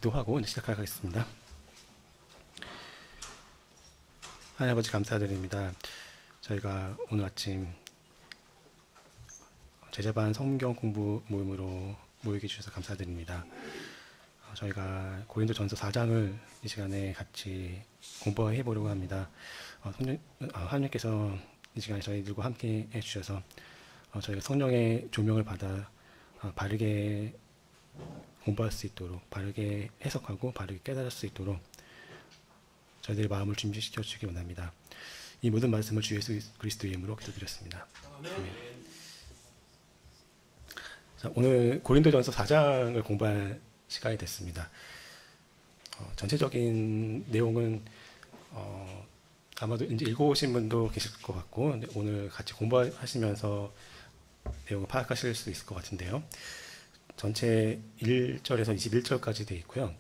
기도하고 시작하겠습니다. 하나님 아버지 감사드립니다. 저희가 오늘 아침 제자반 성경 공부 모임으로 모이게 해주셔서 감사드립니다. 저희가 고린도전서 4장을 이 시간에 같이 공부해 보려고 합니다. 하나님께서 이 시간에 저희들과 함께 해주셔서 저희가 성령의 조명을 받아 바르게 공부할 수 있도록, 바르게 해석하고 바르게 깨달을 수 있도록 저희들의 마음을 준비시켜 주시기 원합니다. 이 모든 말씀을 주 예수 그리스도의 이름으로 기도드렸습니다. 아멘. 자, 오늘 고린도전서 4장을 공부할 시간이 됐습니다. 전체적인 내용은 아마도 이제 읽어오신 분도 계실 것 같고, 오늘 같이 공부하시면서 내용을 파악하실 수 있을 것 같은데요. 전체 1절에서 21절까지 되어 있고요.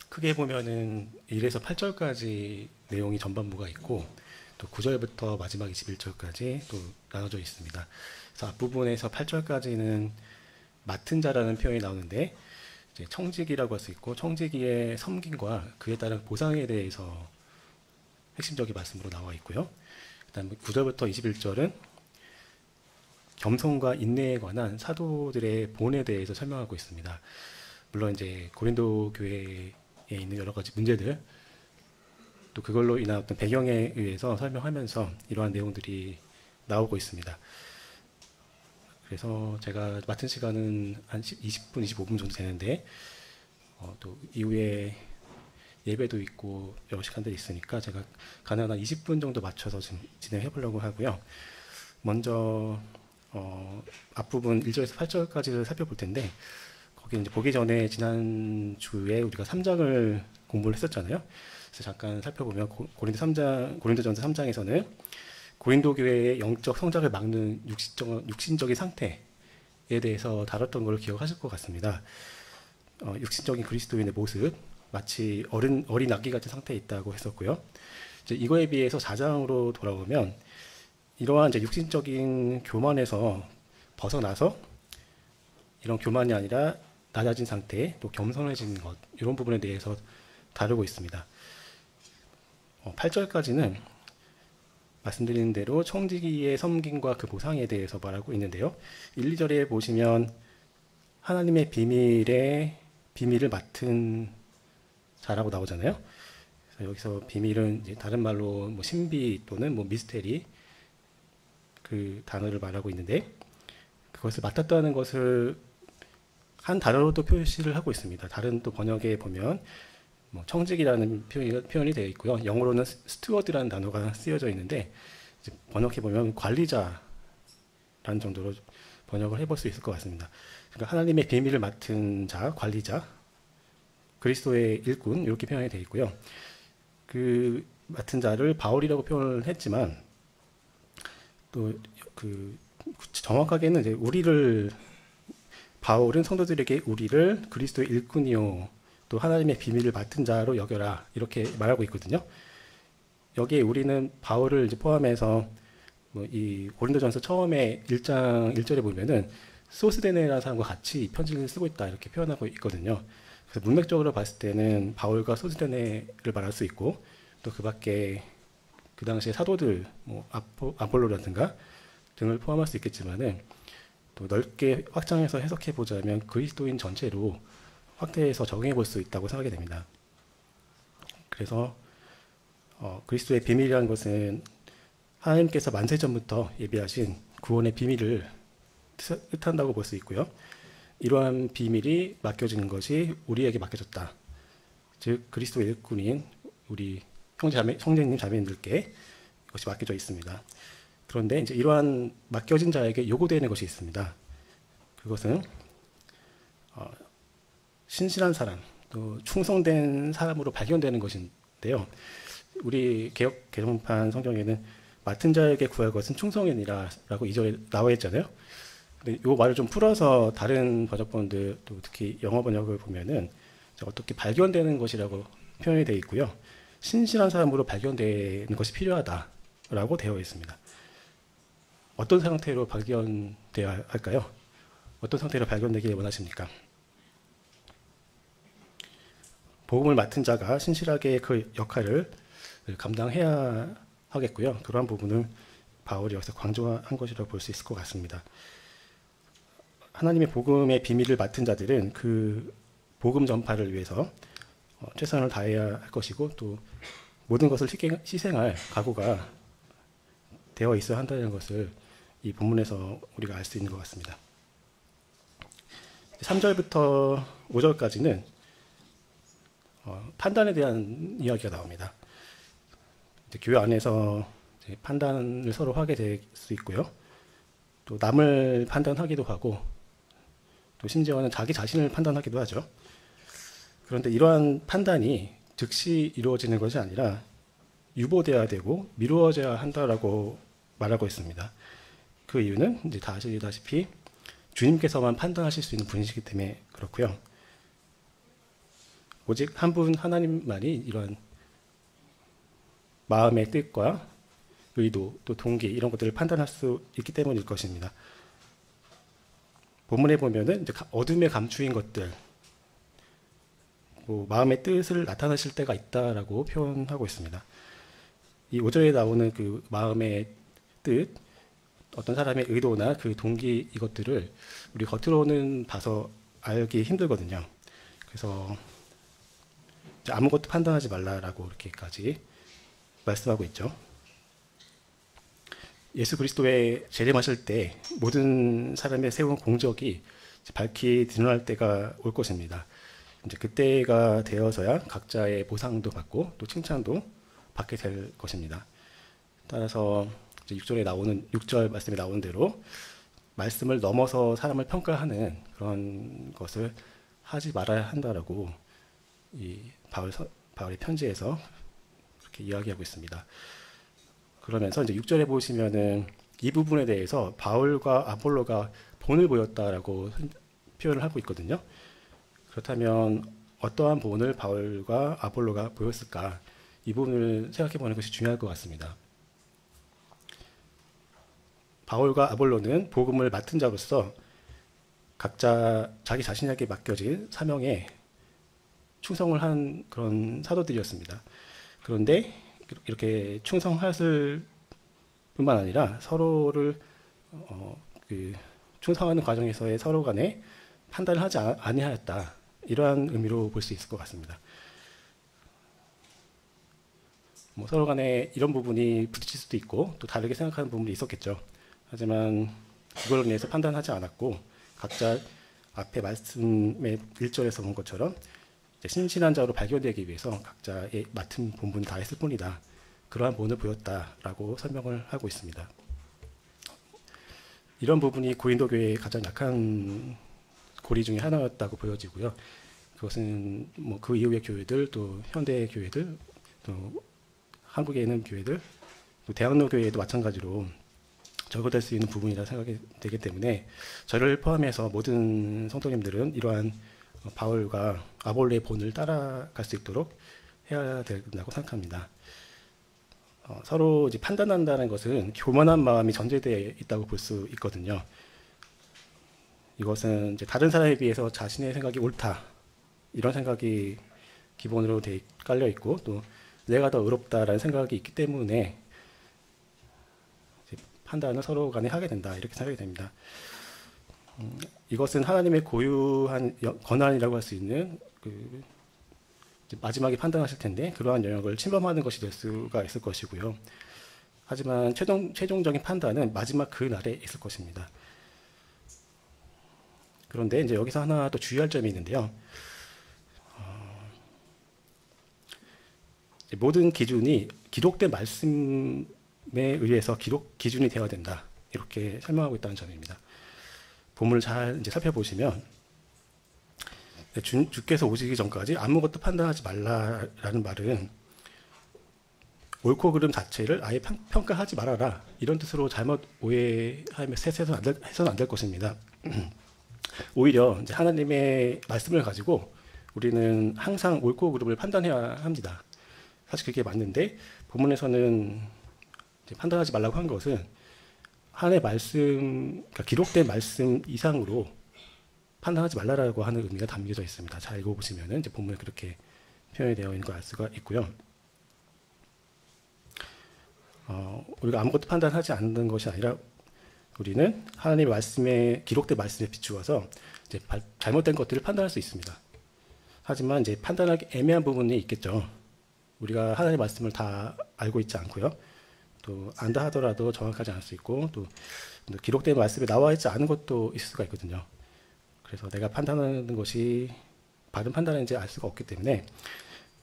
크게 보면은 1에서 8절까지 내용이 전반부가 있고, 또 9절부터 마지막 21절까지 또 나눠져 있습니다. 그래서 앞부분에서 8절까지는 맡은 자라는 표현이 나오는데, 이제 청지기라고 할 수 있고, 청지기의 섬김과 그에 따른 보상에 대해서 핵심적인 말씀으로 나와 있고요. 그다음 9절부터 21절은 겸손과 인내에 관한 사도들의 본에 대해서 설명하고 있습니다. 물론 이제 고린도 교회에 있는 여러 가지 문제들, 또 그걸로 인한 어떤 배경에 의해서 설명하면서 이러한 내용들이 나오고 있습니다. 그래서 제가 맡은 시간은 한 20분, 25분 정도 되는데, 또 이후에 예배도 있고 여러 시간들이 있으니까 제가 가능한 한 20분 정도 맞춰서 지금 진행해 보려고 하고요. 먼저 앞부분 1절에서 8절까지를 살펴볼 텐데, 거기 이제 보기 전에 지난주에 우리가 3장을 공부를 했었잖아요. 그래서 잠깐 살펴보면 고린도전서 3장에서는 고린도 교회의 영적 성장을 막는 육신적인 상태에 대해서 다뤘던 걸 기억하실 것 같습니다. 육신적인 그리스도인의 모습, 마치 어린 아기 같은 상태에 있다고 했었고요. 이제 이거에 비해서 4장으로 돌아오면 이러한 이제 육신적인 교만에서 벗어나서 이런 교만이 아니라 낮아진 상태, 또 겸손해지는 것, 이런 부분에 대해서 다루고 있습니다. 8절까지는 말씀드린 대로 청지기의 섬김과 그 보상에 대해서 말하고 있는데요. 1, 2절에 보시면 하나님의 비밀을 맡은 자라고 나오잖아요. 그래서 여기서 비밀은 이제 다른 말로 뭐 신비 또는 뭐 미스테리, 그 단어를 말하고 있는데, 그것을 맡았다는 것을 한 단어로도 표시를 하고 있습니다. 다른 또 번역에 보면 뭐 청직이라는 표현이 되어 있고요. 영어로는 스튜어드라는 단어가 쓰여져 있는데, 이제 번역해 보면 관리자라는 정도로 번역을 해볼 수 있을 것 같습니다. 그러니까 하나님의 비밀을 맡은 자, 관리자, 그리스도의 일꾼, 이렇게 표현이 되어 있고요. 그 맡은 자를 바울이라고 표현을 했지만, 또 그 정확하게는 이제 바울은 성도들에게 우리를 그리스도의 일꾼이요, 또 하나님의 비밀을 맡은 자로 여겨라, 이렇게 말하고 있거든요. 여기에 우리는 바울을 이제 포함해서 뭐 이 고린도전서 처음에 1장 1절에 보면은 소스데네라는 사람과 같이 이 편지를 쓰고 있다, 이렇게 표현하고 있거든요. 그래서 문맥적으로 봤을 때는 바울과 소스데네를 말할 수 있고, 또 그 밖에 그 당시에 사도들, 뭐 아폴로라든가 등을 포함할 수 있겠지만은, 또 넓게 확장해서 해석해 보자면 그리스도인 전체로 확대해서 적용해 볼 수 있다고 생각이 됩니다. 그래서 그리스도의 비밀이라는 것은 하나님께서 만세전부터 예비하신 구원의 비밀을 뜻한다고 볼 수 있고요. 이러한 비밀이 맡겨지는 것이 우리에게 맡겨졌다. 즉 그리스도의 일꾼인 우리 형제님 자매님들께 이것이 맡겨져 있습니다. 그런데 이제 이러한 맡겨진 자에게 요구되는 것이 있습니다. 그것은 신실한 사람, 또 충성된 사람으로 발견되는 것인데요. 우리 개정판 성경에는 맡은 자에게 구할 것은 충성이니라라고 2절에 나와 있잖아요. 근데 이 말을 좀 풀어서 다른 번역본들, 또 특히 영어 번역을 보면은 어떻게 발견되는 것이라고 표현이 되어 있고요. 신실한 사람으로 발견되는 것이 필요하다라고 되어 있습니다. 어떤 상태로 발견되어야 할까요? 어떤 상태로 발견되기를 원하십니까? 복음을 맡은 자가 신실하게 그 역할을 감당해야 하겠고요. 그러한 부분을 바울이 여기서 강조한 것이라고 볼 수 있을 것 같습니다. 하나님의 복음의 비밀을 맡은 자들은 그 복음 전파를 위해서 최선을 다해야 할 것이고 또 모든 것을 희생할 각오가 되어 있어야 한다는 것을 이 본문에서 우리가 알 수 있는 것 같습니다. 3절부터 5절까지는 판단에 대한 이야기가 나옵니다. 교회 안에서 판단을 서로 하게 될 수 있고요. 또 남을 판단하기도 하고 또 심지어는 자기 자신을 판단하기도 하죠. 그런데 이러한 판단이 즉시 이루어지는 것이 아니라 유보되어야 되고 미루어져야 한다라고 말하고 있습니다. 그 이유는 이제 다 아시다시피 주님께서만 판단하실 수 있는 분이시기 때문에 그렇고요. 오직 한 분 하나님만이 이런 마음의 뜻과 의도, 또 동기 이런 것들을 판단할 수 있기 때문일 것입니다. 본문에 보면은 이제 어둠에 감추인 것들, 마음의 뜻을 나타내실 때가 있다라고 표현하고 있습니다. 이 5절에 나오는 그 마음의 뜻, 어떤 사람의 의도나 그 동기 이것들을 우리 겉으로는 봐서 알기 힘들거든요. 그래서 아무것도 판단하지 말라라고 이렇게까지 말씀하고 있죠. 예수 그리스도의 재림하실 때 모든 사람의 세운 공적이 밝히 드러날 때가 올 것입니다. 이제 그때가 되어서야 각자의 보상도 받고 또 칭찬도 받게 될 것입니다. 따라서 6절 말씀에 나오는 대로 말씀을 넘어서 사람을 평가하는 그런 것을 하지 말아야 한다라고 이 바울의 편지에서 그렇게 이야기하고 있습니다. 그러면서 이제 6절에 보시면은 이 부분에 대해서 바울과 아볼로가 본을 보였다라고 표현을 하고 있거든요. 그렇다면 어떠한 본을 바울과 아볼로가 보였을까? 이 부분을 생각해 보는 것이 중요할 것 같습니다. 바울과 아볼로는 복음을 맡은 자로서 각자 자기 자신에게 맡겨진 사명에 충성을 한 그런 사도들이었습니다. 그런데 이렇게 충성했을 뿐만 아니라 서로를 충성하는 과정에서의 서로 간에 판단을 하지 아니하였다. 이러한 의미로 볼 수 있을 것 같습니다. 서로 간에 이런 부분이 부딪힐 수도 있고 또 다르게 생각하는 부분이 있었겠죠. 하지만 그걸로 인해서 판단하지 않았고 각자 앞에 말씀의 1절에서 본 것처럼 신실한 자로 발견되기 위해서 각자의 맡은 본분을 다 했을 뿐이다. 그러한 본을 보였다라고 설명을 하고 있습니다. 이런 부분이 고린도 교회의 가장 약한 고리 중에 하나였다고 보여지고요. 그것은 그 이후의 교회들, 또 현대 교회들, 또 한국에 있는 교회들, 또 대학로 교회도 마찬가지로 적용될 수 있는 부분이라 생각이 되기 때문에 저를 포함해서 모든 성도님들은 이러한 바울과 아볼로의 본을 따라갈 수 있도록 해야 된다고 생각합니다. 서로 이제 판단한다는 것은 교만한 마음이 전제되어 있다고 볼 수 있거든요. 이것은 이제 다른 사람에 비해서 자신의 생각이 옳다 이런 생각이 기본으로 깔려 있고 또 내가 더 의롭다라는 생각이 있기 때문에 판단을 서로 간에 하게 된다 이렇게 생각이 됩니다. 이것은 하나님의 고유한 권한이라고 할 수 있는 마지막에 판단하실 텐데 그러한 영역을 침범하는 것이 될 수가 있을 것이고요. 하지만 최종적인 판단은 마지막 그 날에 있을 것입니다. 그런데 이제 여기서 하나 또 주의할 점이 있는데요. 모든 기준이 기록된 말씀에 의해서 기준이 되어야 된다. 이렇게 설명하고 있다는 점입니다. 본문을 잘 이제 살펴보시면 주께서 오시기 전까지 아무것도 판단하지 말라라는 말은 옳고 그름 자체를 아예 평가하지 말아라 이런 뜻으로 잘못 오해해서는 안 될 것입니다. 오히려 이제 하나님의 말씀을 가지고 우리는 항상 옳고 그름을 판단해야 합니다. 사실 그게 맞는데 본문에서는 판단하지 말라고 한 것은 하나님의 말씀, 그러니까 기록된 말씀 이상으로 판단하지 말라라고 하는 의미가 담겨져 있습니다. 잘 읽어보시면 이제 본문에 그렇게 표현이 되어 있는 걸 알 수가 있고요. 우리가 아무것도 판단하지 않는 것이 아니라 우리는 하나님의 말씀에 기록된 말씀에 비추어서 이제 잘못된 것들을 판단할 수 있습니다. 하지만 이제 판단하기 애매한 부분이 있겠죠. 우리가 하나님의 말씀을 다 알고 있지 않고요. 또 안다 하더라도 정확하지 않을 수 있고 또 기록된 말씀에 나와 있지 않은 것도 있을 수가 있거든요. 그래서 내가 판단하는 것이 바른 판단인지 알 수가 없기 때문에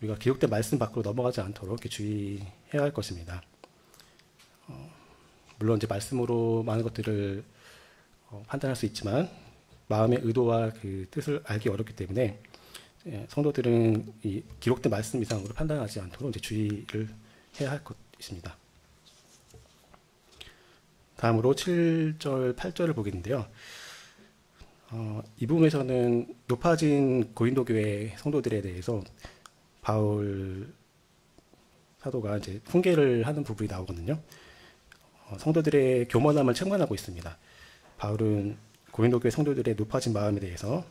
우리가 기록된 말씀 밖으로 넘어가지 않도록 이렇게 주의해야 할 것입니다. 물론 이제 말씀으로 많은 것들을 판단할 수 있지만 마음의 의도와 그 뜻을 알기 어렵기 때문에 성도들은 이 기록된 말씀 이상으로 판단하지 않도록 이제 주의를 해야 할 것입니다. 다음으로 7절, 8절을 보겠는데요. 이 부분에서는 높아진 고린도 교회 성도들에 대해서 바울 사도가 이제 훈계를 하는 부분이 나오거든요. 성도들의 교만함을 책망하고 있습니다. 바울은 고린도 교회 성도들의 높아진 마음에 대해서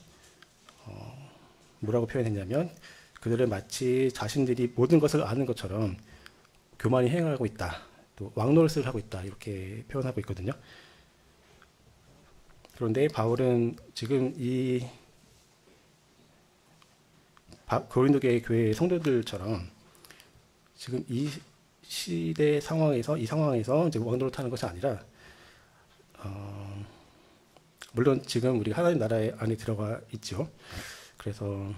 뭐라고 표현했냐면 그들은 마치 자신들이 모든 것을 아는 것처럼 교만히 행하고 있다. 또 왕노릇을 하고 있다. 이렇게 표현하고 있거든요. 그런데 바울은 지금 이 고린도 교회 성도들처럼 지금 이 시대 상황에서 이 상황에서 이제 왕노릇하는 것이 아니라 물론 지금 우리가 하나님 나라 안에 들어가 있죠. 그래서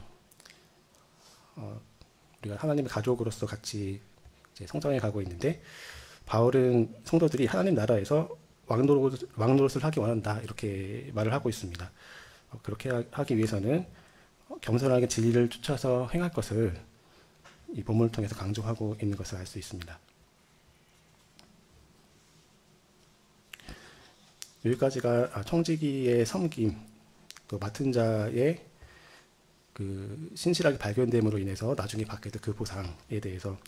우리가 하나님의 가족으로서 같이 이제 성장해 가고 있는데 바울은 성도들이 하나님 나라에서 왕노릇을 하기 원한다 이렇게 말을 하고 있습니다. 그렇게 하기 위해서는 겸손하게 진리를 쫓아서 행할 것을 이 본문을 통해서 강조하고 있는 것을 알 수 있습니다. 여기까지가 청지기의 섬김, 또 맡은 자의 그 신실하게 발견됨으로 인해서 나중에 받게 될 그 보상에 대해서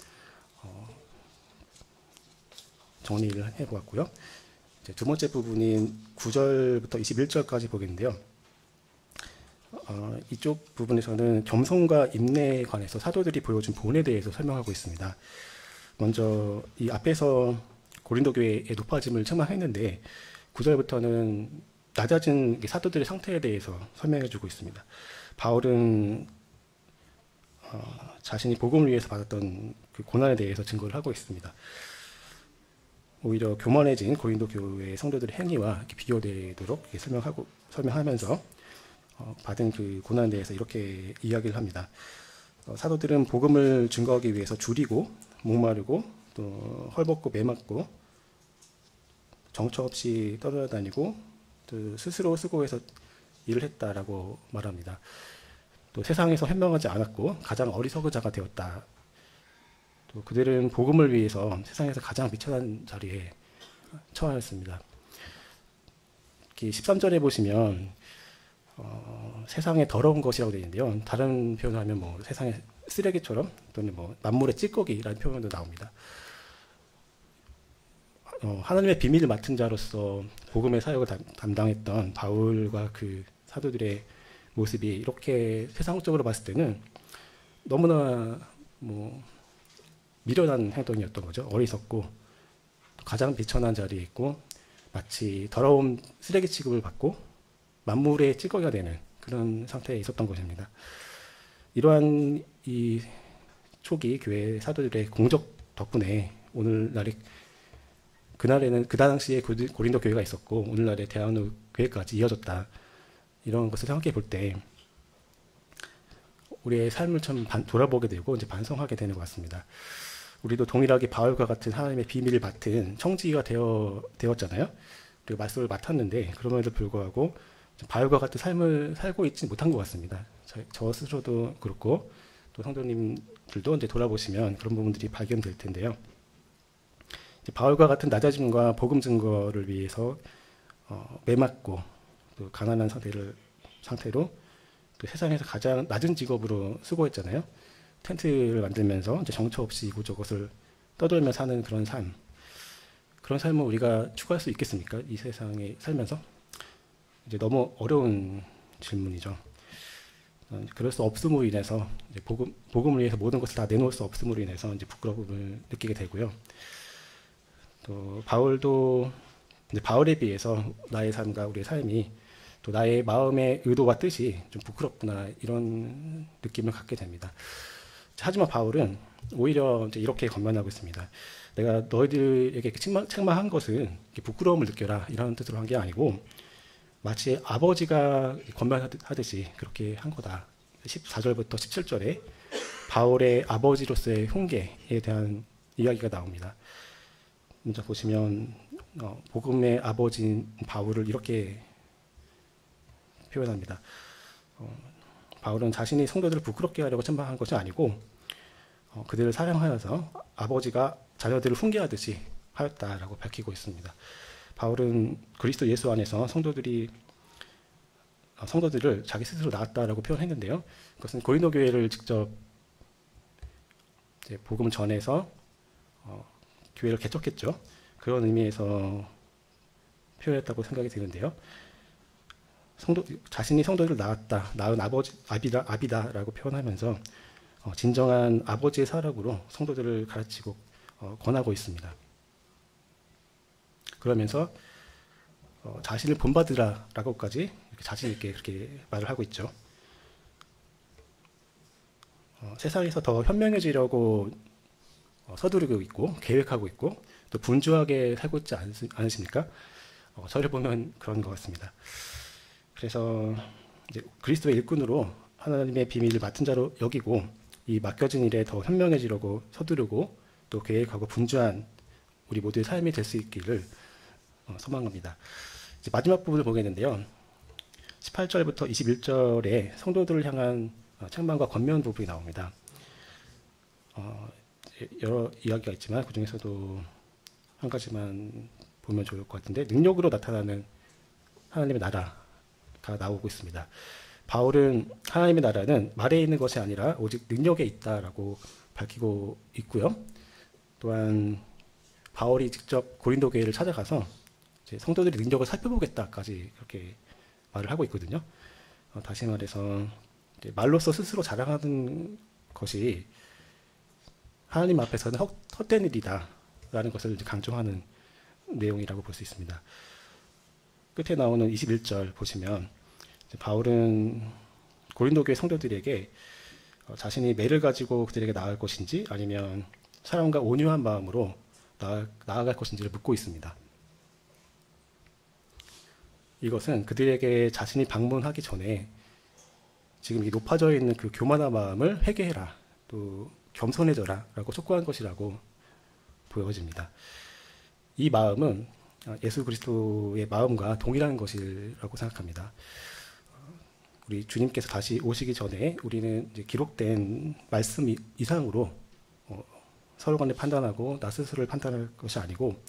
정리를 해보았고요. 이제 두 번째 부분인 9절부터 21절까지 보겠는데요. 이쪽 부분에서는 겸손과 인내에 관해서 사도들이 보여준 본에 대해서 설명하고 있습니다. 먼저 이 앞에서 고린도 교회의 높아짐을 책망했는데 9절부터는 낮아진 사도들의 상태에 대해서 설명해주고 있습니다. 바울은 자신이 복음을 위해서 받았던 그 고난에 대해서 증거를 하고 있습니다. 오히려 교만해진 고린도 교회의 성도들의 행위와 이렇게 비교되도록 이렇게 설명하면서 받은 그 고난에 대해서 이렇게 이야기를 합니다. 사도들은 복음을 증거하기 위해서 줄이고 목마르고 또 헐벗고 매맞고 정처 없이 떠돌아다니고 또 스스로 수고해서 일을 했다라고 말합니다. 또 세상에서 현명하지 않았고 가장 어리석은 자가 되었다. 또 그들은 복음을 위해서 세상에서 가장 비천한 자리에 처하였습니다. 13절에 보시면 세상에 더러운 것이라고 되어 있는데요. 다른 표현을 하면 뭐 세상의 쓰레기처럼 또는 뭐 만물의 찌꺼기라는 표현도 나옵니다. 하나님의 비밀을 맡은 자로서 복음의 사역을 담당했던 바울과 그 사도들의 모습이 이렇게 세상적으로 봤을 때는 너무나 뭐 미련한 행동이었던 거죠. 어리석고 가장 비천한 자리에 있고 마치 더러운 쓰레기 취급을 받고 만물의 찌꺼기가 되는 그런 상태에 있었던 것입니다. 이러한 이 초기 교회 사도들의 공적 덕분에 오늘날에 그날에는 그 당시에 고린도 교회가 있었고 오늘날의 대한민국 교회까지 이어졌다. 이런 것을 생각해 볼 때 우리의 삶을 참 돌아보게 되고 이제 반성하게 되는 것 같습니다. 우리도 동일하게 바울과 같은 하나님의 비밀을 맡은 청지기가 되었잖아요. 그리고 말씀을 맡았는데 그럼에도 불구하고 바울과 같은 삶을 살고 있지 못한 것 같습니다. 저 스스로도 그렇고 또 성도님들도 이제 돌아보시면 그런 부분들이 발견될 텐데요. 바울과 같은 낮아짐과 복음 증거를 위해서 매맞고 또 가난한 상태로 또 세상에서 가장 낮은 직업으로 수고했잖아요. 텐트를 만들면서 이제 정처 없이 이곳저곳을 떠돌며 사는 그런 삶을 우리가 추구할 수 있겠습니까? 이 세상에 살면서 이제 너무 어려운 질문이죠. 그럴 수 없음으로 인해서 이제 복음을 위해서 모든 것을 다 내놓을 수 없음으로 인해서 이제 부끄러움을 느끼게 되고요. 또 바울도 이제 바울에 비해서 나의 삶과 우리의 삶이 또 나의 마음의 의도와 뜻이 좀 부끄럽구나 이런 느낌을 갖게 됩니다. 하지만 바울은 오히려 이제 이렇게 권면하고 있습니다. 내가 너희들에게 책망한 것은 부끄러움을 느껴라 이런 뜻으로 한 게 아니고 마치 아버지가 권면하듯이 그렇게 한 거다. 14절부터 17절에 바울의 아버지로서의 훈계에 대한 이야기가 나옵니다. 먼저 보시면 복음의 아버지인 바울을 이렇게 표현합니다. 바울은 자신이 성도들을 부끄럽게 하려고 책망한 것이 아니고 그들을 사랑하여서 아버지가 자녀들을 훈계하듯이 하였다라고 밝히고 있습니다. 바울은 그리스도 예수 안에서 성도들을 자기 스스로 낳았다라고 표현했는데요. 그것은 고린도 교회를 직접 이제 복음을 전해서 교회를 개척했죠. 그런 의미에서 표현했다고 생각이 드는데요. 자신이 성도들을 낳은 아비다라고 표현하면서 진정한 아버지의 사랑으로 성도들을 가르치고 권하고 있습니다. 그러면서 자신을 본받으라라고까지 자신 있게 그렇게 말을 하고 있죠. 세상에서 더 현명해지려고 서두르고 있고 계획하고 있고 또 분주하게 살고 있지 않으십니까? 저를 보면 그런 것 같습니다. 그래서 이제 그리스도의 일꾼으로 하나님의 비밀을 맡은 자로 여기고 이 맡겨진 일에 더 현명해지려고 서두르고 또 계획하고 분주한 우리 모두의 삶이 될 수 있기를 소망합니다. 이제 마지막 부분을 보겠는데요. 18절부터 21절에 성도들을 향한 책망과 권면 부분이 나옵니다. 여러 이야기가 있지만 그 중에서도 한 가지만 보면 좋을 것 같은데 능력으로 나타나는 하나님의 나라가 나오고 있습니다. 바울은 하나님의 나라는 말에 있는 것이 아니라 오직 능력에 있다라고 밝히고 있고요. 또한 바울이 직접 고린도 교회를 찾아가서 이제 성도들의 능력을 살펴보겠다까지 그렇게 말을 하고 있거든요. 다시 말해서 말로써 스스로 자랑하는 것이 하나님 앞에서는 헛된 일이다라는 것을 이제 강조하는 내용이라고 볼 수 있습니다. 끝에 나오는 21절 보시면 바울은 고린도 교회 성도들에게 자신이 매를 가지고 그들에게 나아갈 것인지 아니면 사랑과 온유한 마음으로 나아갈 것인지를 묻고 있습니다. 이것은 그들에게 자신이 방문하기 전에 지금 이 높아져 있는 그 교만한 마음을 회개해라, 또 겸손해져라 라고 촉구한 것이라고 보여집니다. 이 마음은 예수 그리스도의 마음과 동일한 것이라고 생각합니다. 우리 주님께서 다시 오시기 전에 우리는 이제 기록된 말씀 이상으로 서로 간에 판단하고 나 스스로를 판단할 것이 아니고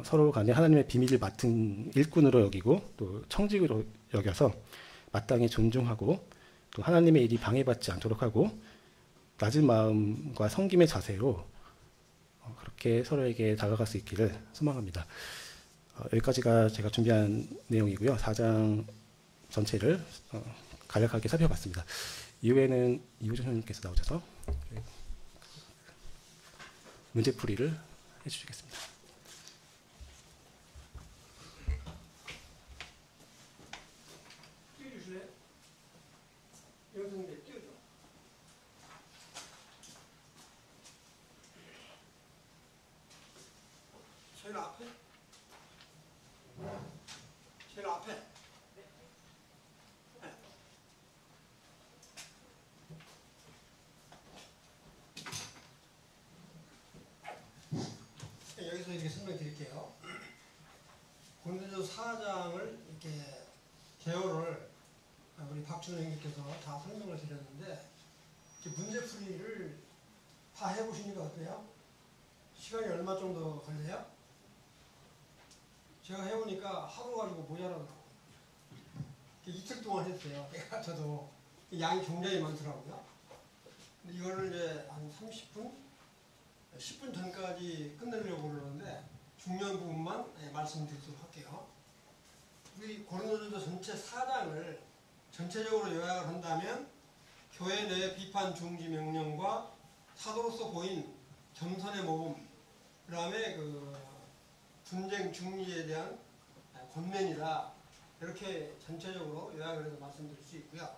서로 간에 하나님의 비밀을 맡은 일꾼으로 여기고 또 청직으로 여겨서 마땅히 존중하고 또 하나님의 일이 방해받지 않도록 하고 낮은 마음과 섬김의 자세로 그렇게 서로에게 다가갈 수 있기를 소망합니다. 여기까지가 제가 준비한 내용이고요. 4장 전체를 간략하게 살펴봤습니다. 이후에는 이호준 선생님께서 나오셔서 문제풀이를 해주시겠습니다. 띄워주실래요? 영상인데 띄워줘. 제일 앞에? 제일 앞에? 네. 여기서 이렇게 설명드릴게요. 고린도서 4장을 이렇게 개요를 우리 박준호 형님께서 다 설명을 드렸는데 문제풀이를 다 해보시니까 어때요? 시간이 얼마 정도 걸려요? 제가 해보니까 하루 가지고 모자라더라고요. 이틀 동안 했어요. 저도 양이 굉장히 많더라고요. 근데 이거를 이제 한 30분, 10분 전까지 끝내려고 그러는데 중요한 부분만 말씀드리도록 할게요. 우리 고린도전서 전체 4장을 전체적으로 요약을 한다면 교회 내 비판 중지 명령과 사도로서 보인 겸손의 모범, 그 다음에 그 분쟁 중리에 대한 권면이다. 이렇게 전체적으로 요약을 해서 말씀드릴 수 있고요.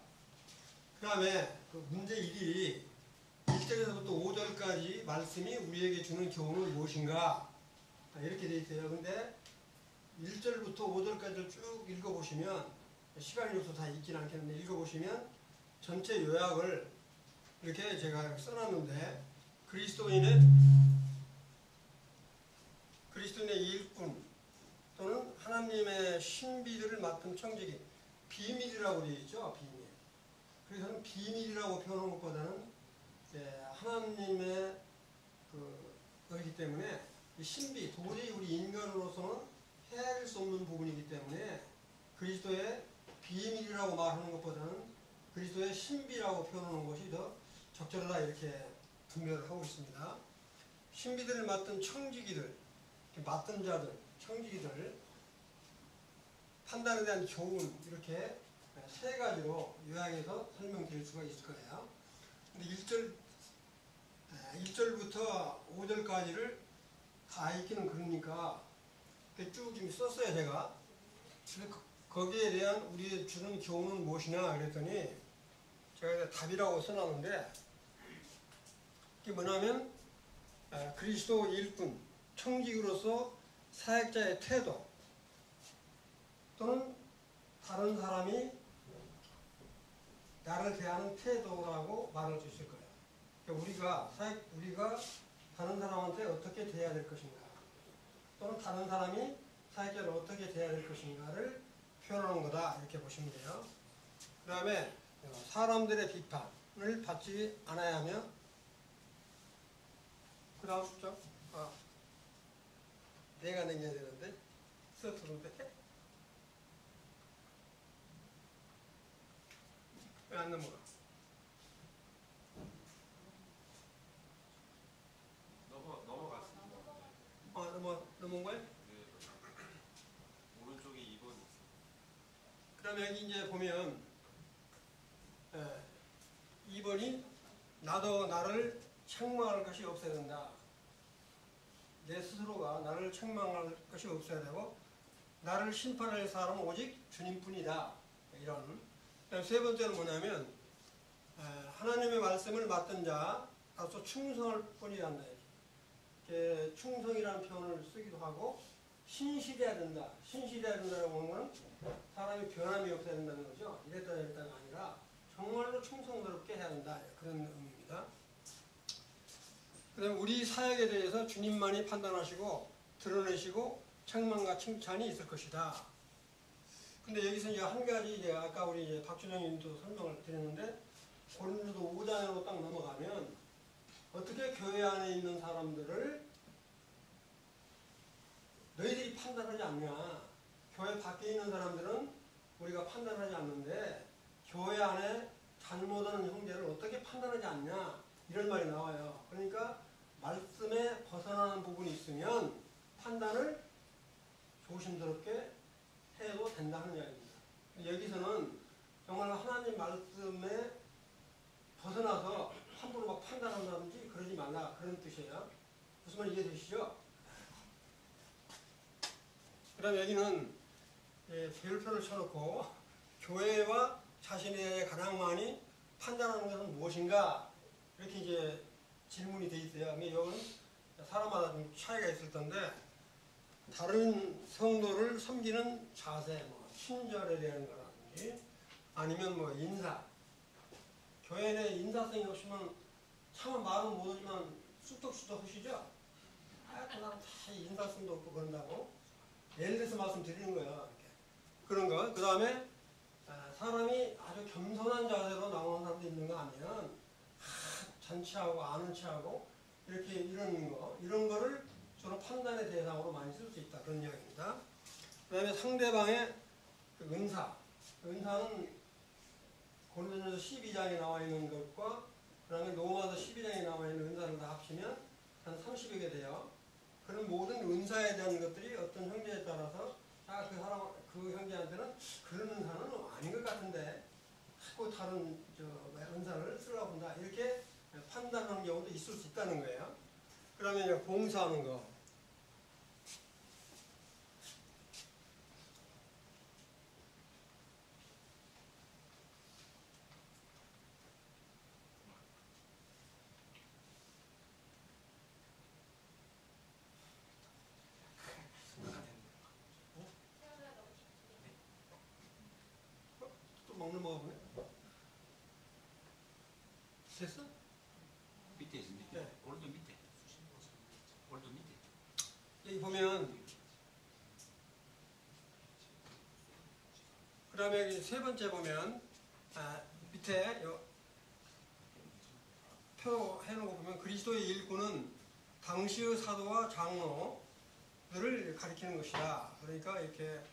그 다음에 그 문제 1이 1절에서부터 5절까지 말씀이 우리에게 주는 교훈은 무엇인가? 이렇게 되어 있어요. 근데 1절부터 5절까지를 쭉 읽어보시면, 시간이 없어서 다 읽지는 않겠는데, 읽어보시면 전체 요약을 이렇게 제가 써놨는데, 그리스도인의 일꾼 또는 하나님의 신비들을 맡은 청지기, 비밀이라고 되어 있죠. 비밀. 그래서 비밀이라고 표현한 것보다는 하나님의 거이기 때문에 이 신비, 도저히 우리 인간으로서는 헤아릴 수 없는 부분이기 때문에 그리스도의 비밀이라고 말하는 것보다는 그리스도의 신비라고 표현하는 것이 더 적절하다, 이렇게 분별을 하고 있습니다. 신비들을 맡은 청지기들, 맡은 자들, 청지기들, 판단에 대한 교훈, 이렇게 세 가지로 요약해서 설명드릴 수가 있을 거예요. 근데 1절부터 5절까지를 다 읽기는 그러니까 쭉 좀 썼어요, 제가. 거기에 대한 우리의 주는 교훈은 무엇이냐 그랬더니 제가 답이라고 써놨는데, 이게 뭐냐면 그리스도 일꾼, 청지기로서 사역자의 태도 또는 다른 사람이 나를 대하는 태도라고 말할 수 있을 거예요. 그러니까 우리가 다른 사람한테 어떻게 대해야 될 것인가, 또는 다른 사람이 사역자를 어떻게 대해야 될 것인가를 표현하는 거다, 이렇게 보시면 돼요. 그 다음에 사람들의 비판을 받지 않아야 하며, 그 다음 숫자, 내가 넘겨야 되는데 서투른데 왜 안 넘어가? 넘어갔습니다. 넘어온 거예요? 네. 오른쪽에 2번. 그 다음에 여기 이제 보면 2번이 나도 나를 책망할 것이 없어야 된다. 내 스스로가 나를 책망할 것이 없어야 되고, 나를 심판할 사람은 오직 주님뿐이다. 이런. 세 번째는 뭐냐면 하나님의 말씀을 맡은 자로서 충성할 뿐이야 한다. 이렇게 충성이라는 표현을 쓰기도 하고, 신실해야 된다. 신실해야 된다고 하는 건 사람이 변함이 없어야 된다는 거죠. 이랬다 저랬다가 아니라 정말로 충성스럽게 해야 된다. 그런 의미입니다. 그 다음에 우리 사역에 대해서 주님만이 판단하시고 드러내시고 책망과 칭찬이 있을 것이다. 근데 여기서 이제 한 가지, 이제 아까 우리 이제 박준영님도 설명을 드렸는데, 고린도서 5장으로 딱 넘어가면 어떻게 교회 안에 있는 사람들을 너희들이 판단하지 않냐. 교회 밖에 있는 사람들은 우리가 판단하지 않는데 교회 안에 잘못하는 형제를 어떻게 판단하지 않냐, 이런 말이 나와요. 그러니까 말씀에 벗어나는 부분이 있으면 판단을 조심스럽게 해도 된다는 이야기입니다. 여기서는 정말 하나님 말씀에 벗어나서 함부로 막 판단한다든지 그러지 말라, 그런 뜻이에요. 무슨 말 이해되시죠? 그 다음에 여기는 별표를 쳐놓고 교회와 자신의 가장 많이 판단하는 것은 무엇인가, 이렇게 이제 질문이 돼 있어요. 이건 사람마다 좀 차이가 있을 텐데, 다른 성도를 섬기는 자세, 친절에 대한 거라든지, 아니면 인사. 교회 내 인사성이 없으면 참 말은 못하지만 쑥덕쑥덕 하시죠? 그 사람 다 인사성도 없고 그런다고. 예를 들어서 말씀드리는 거예요. 이렇게. 그런 거. 그 다음에 사람이 아주 겸손한 자세로 나오는 사람도 있는 거 아니면 잔치하고 아는 체하고 이렇게 이런 거, 이런 거를 주로 판단의 대상으로 많이 쓸 수 있다, 그런 이야기입니다. 그 다음에 상대방의 은사. 은사는 고린도전서 12장에 나와 있는 것과 그 다음에 로마서 12장에 나와 있는 은사를 다 합치면 한 30여 개 돼요. 그런 모든 은사에 대한 것들이 어떤 형제에 따라서 그 형제한테는 그런 은사는 아닌 것 같은데 자꾸 다른 은사를 한다. 이렇게 판단하는 경우도 있을 수 있다는 거예요. 그러면 이제 봉사하는 거. 또 먹는 거 보네. 됐어? 밑에 있어 밑에. 네. 오른쪽 밑에. 오른쪽 밑에. 여기 보면 그 다음에 여기 세 번째 보면 밑에 표 해놓은 거 보면 그리스도의 일꾼은 당시의 사도와 장로들을 가리키는 것이다. 그러니까 이렇게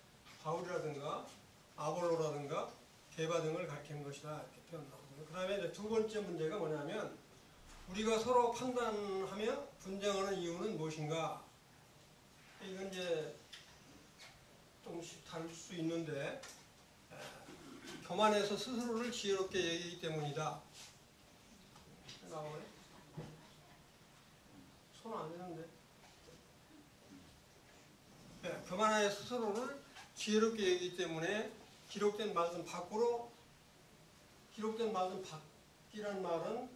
바울이라든가 아볼로라든가 게바 등을 가리키는 것이다. 이렇게 표현하고요. 그 다음에 이제 두 번째 문제가 뭐냐면 우리가 서로 판단하며 분쟁하는 이유는 무엇인가? 이건 이제 조금씩 다를 수 있는데 교만해서 스스로를 지혜롭게 여기기 때문이다. 나오네. 손 안 되는데. 네, 교만해서 스스로를 지혜롭게 여기기 때문에 기록된 말씀 밖으로 기록된 말씀 밖이란 말은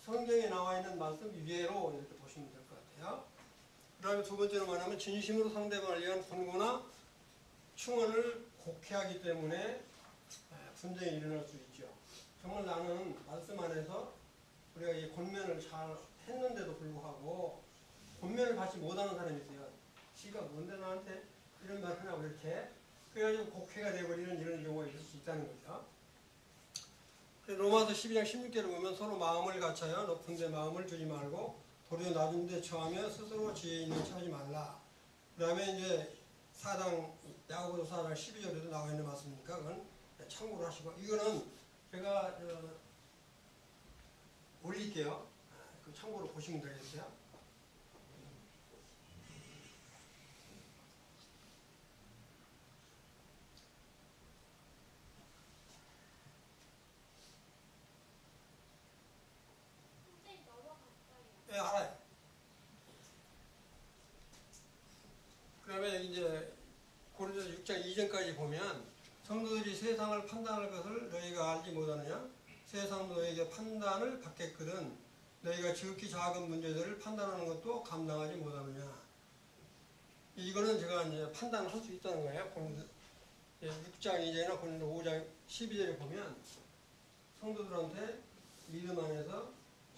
성경에 나와 있는 말씀 위에로 이렇게 보시면 될 것 같아요. 그 다음에 두 번째로 말하면 진심으로 상대방을 위한 권고나 충언을 곡해하기 때문에 분쟁이 일어날 수 있죠. 정말 나는 말씀 안에서 우리가 이 권면을 잘 했는데도 불구하고 권면을 받지 못하는 사람이 있어요. 지가 뭔데 나한테 이런 말 하냐고 이렇게 그래가지고 곡해가 되어버리는 이런 경우가 있을 수 있다는 거죠. 로마서 12장 16절을 보면 서로 마음을 갖춰야 높은 데 마음을 두지 말고 도리어 낮은 데 처하며 스스로 지혜 있는 척하지 말라. 그 다음에 이제 야고보서 4장 12절에도 나와 있는 말씀이니까 그건 참고로 하시고 이거는 제가 올릴게요. 그 참고로 보시면 되겠어요. 네, 알아요. 그 다음에 여기 이제 고린도서 6장 2절까지 보면 성도들이 세상을 판단할 것을 너희가 알지 못하느냐? 세상 너희에게 판단을 받겠거든 너희가 지극히 작은 문제들을 판단하는 것도 감당하지 못하느냐? 이거는 제가 이제 판단을 할 수 있다는 거예요. 고린도 6장 2절이나 고린도 5장 12절에 보면 성도들한테 믿음 안에서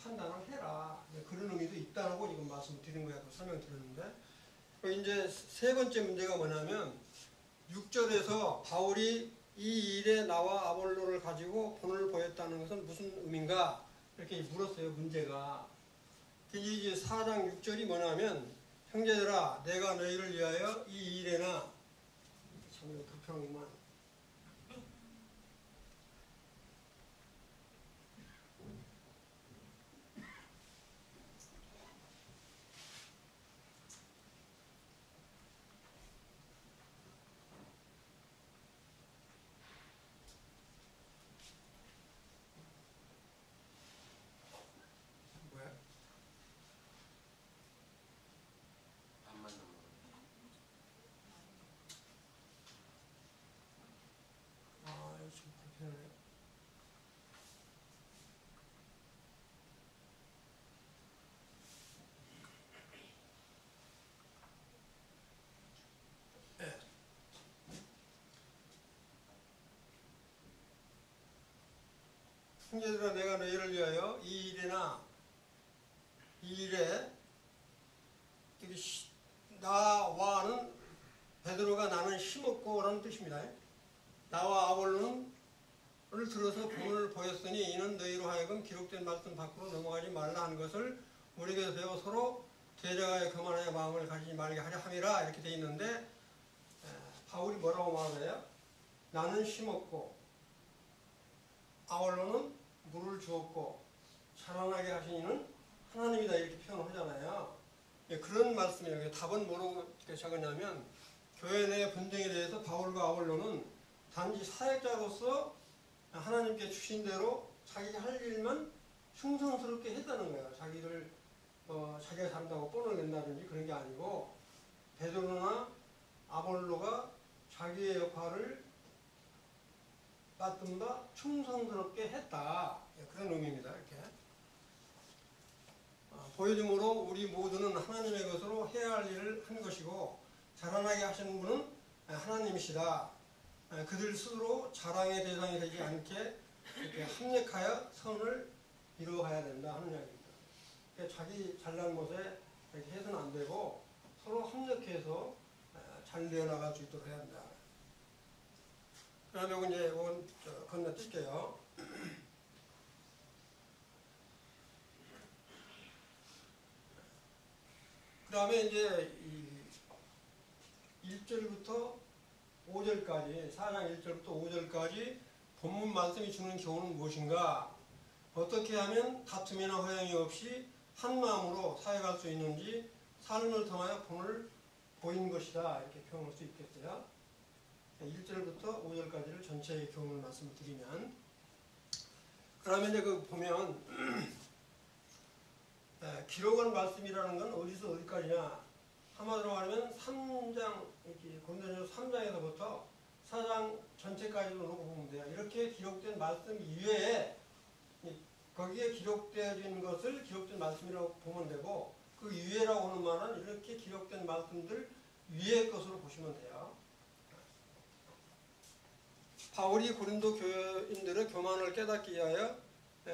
판단을 해라. 그런 의미도 있다고 지금 말씀을 드린 거예요. 설명드렸는데 이제 세 번째 문제가 뭐냐면 6절에서 바울이 이 일에 나와 아볼로를 가지고 본을 보였다는 것은 무슨 의미인가? 이렇게 물었어요. 문제가. 이제 4장 6절이 뭐냐면 형제들아 내가 너희를 위하여 이 일에나 참 이거 불편하구만. 형제들아 내가 너희를 위하여 이 일에 나와는 베드로가 나는 힘없고 라는 뜻입니다. 나와 아볼로는 를 들어서 본을 보였으니 이는 너희로 하여금 기록된 말씀 밖으로 넘어가지 말라 하는 것을 우리에게서 배워 서로 제자가의 교만하여 마음을 가지지 말게 하려 함이라 이렇게 되어 있는데 바울이 뭐라고 말해요? 나는 심었고 아볼로는 물을 주었고 자라나게 하신 이는 하나님이다 이렇게 표현을 하잖아요. 그런 말씀이에요. 답은 뭐라고 적었냐면 교회 내 분쟁에 대해서 바울과 아볼로는 단지 사역자로서 하나님께 주신 대로 자기가 할 일만 충성스럽게 했다는 거예요. 자기를 자기가 잘한다고 뻔을 낸다든지 그런 게 아니고 베드로나 아볼로가 자기의 역할을 맡은 바 충성스럽게 했다. 그런 의미입니다. 이렇게 보여줌으로 우리 모두는 하나님의 것으로 해야 할 일을 한 것이고 자라나게 하시는 분은 하나님이시다. 그들 스스로 자랑의 대상이 되지 않게 이렇게 합력하여 선을 이루어가야 된다 하는 이야기입니다. 그러니까 자기 잘난 것에 이렇게 해서는 안 되고 서로 합력해서 잘 되어나갈 수 있도록 해야 한다. 그 다음에 이제 건너뛸게요. 그 다음에 이제 1절부터 5절까지 4장 1절부터 5절까지 본문 말씀이 주는 교훈은 무엇인가? 어떻게 하면 다툼이나 허영이 없이 한 마음으로 사역할 수 있는지 삶을 통하여 본을 보인 것이다. 이렇게 표현할 수 있겠어요. 1절부터 5절까지를 전체의 교훈을 말씀을 드리면 그러면 이제 보면 기록한 말씀이라는 건 어디서 어디까지냐? 한마디로 말하면 3장, 고린도전서 3장에서부터 4장 전체까지로 놓고 보면 돼요. 이렇게 기록된 말씀 이외에 거기에 기록되어진 것을 기록된 말씀이라고 보면 되고 그 이외라고 하는 말은 이렇게 기록된 말씀들 위의 것으로 보시면 돼요. 바울이 고린도 교인들의 교만을 깨닫기 위하여